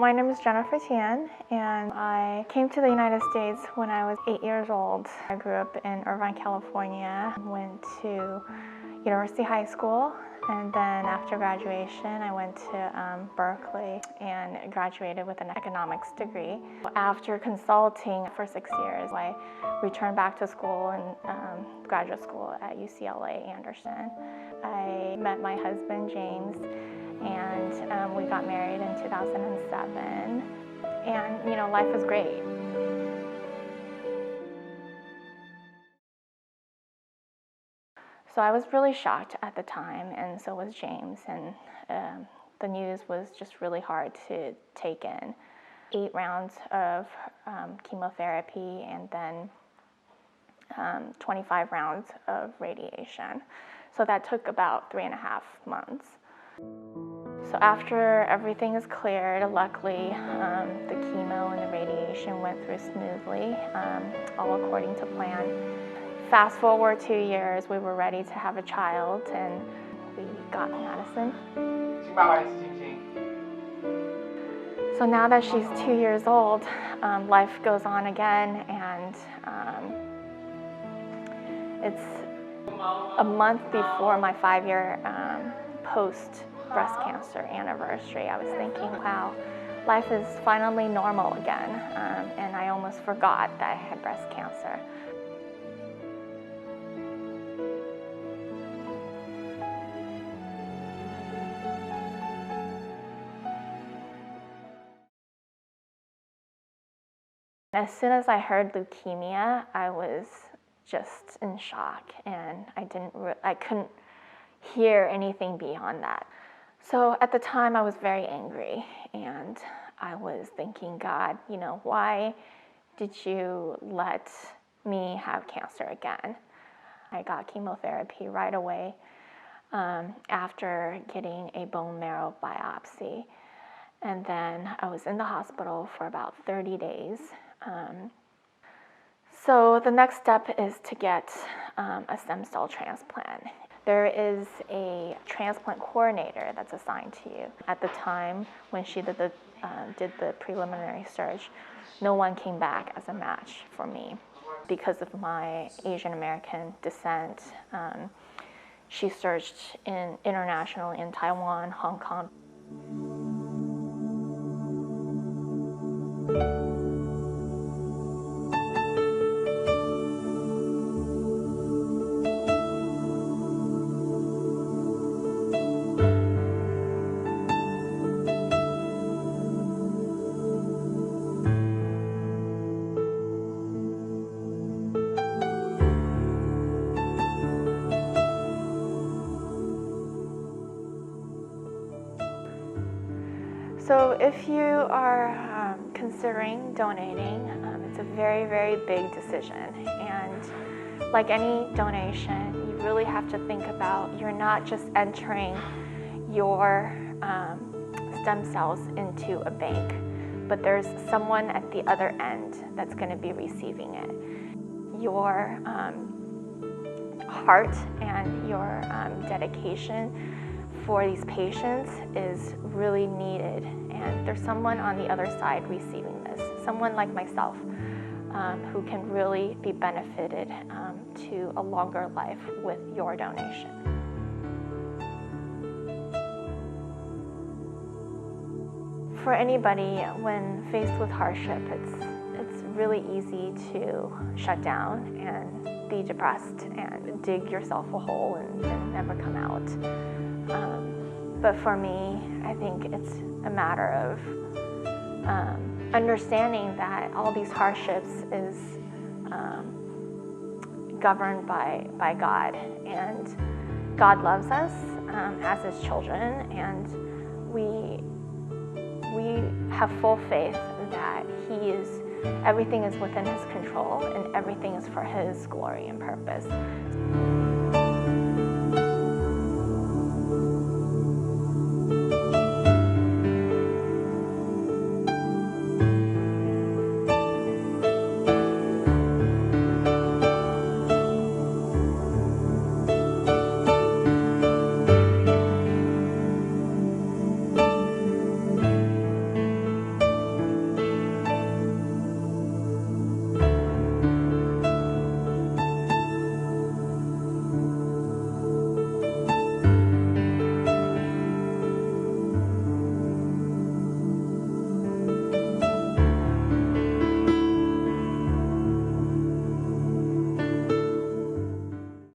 My name is Jennifer Tian, and I came to the United States when I was 8 years old. I grew up in Irvine, California, went to University High School, and then after graduation I went to Berkeley and graduated with an economics degree. After consulting for 6 years, I returned back to school and graduate school at UCLA Anderson. I met my husband, James, and we got married in 2007, and life was great. So I was really shocked at the time, and so was James, and the news was just really hard to take in. 8 rounds of chemotherapy and then 25 rounds of radiation. So that took about 3.5 months. So after everything is cleared, luckily the chemo and the radiation went through smoothly, all according to plan. Fast forward 2 years, we were ready to have a child, and we got Madison. So now that she's 2 years old, life goes on again, and it's a month before my 5-year post breast cancer anniversary. I was thinking, wow, life is finally normal again, and I almost forgot that I had breast cancer. As soon as I heard leukemia, I was just in shock, and I couldn't hear anything beyond that. So at the time I was very angry, and I was thinking, God, why did you let me have cancer again? I got chemotherapy right away after getting a bone marrow biopsy. And then I was in the hospital for about 30 days. So the next step is to get a stem cell transplant. There is a transplant coordinator that's assigned to you. At the time when she did the preliminary search, no one came back as a match for me. Because of my Asian American descent, she searched internationally in Taiwan, Hong Kong. So if you are considering donating, it's a very, very big decision. And like any donation, you really have to think about you're not just entering your stem cells into a bank, but there's someone at the other end that's going to be receiving it. Your heart and your dedication for these patients is really needed, and there's someone on the other side receiving this, someone like myself who can really be benefited to a longer life with your donation. For anybody, when faced with hardship, it's really easy to shut down and be depressed and dig yourself a hole and never come out. But for me, I think it's a matter of understanding that all these hardships is governed by God, and God loves us as His children, and we have full faith that everything is within His control and everything is for His glory and purpose.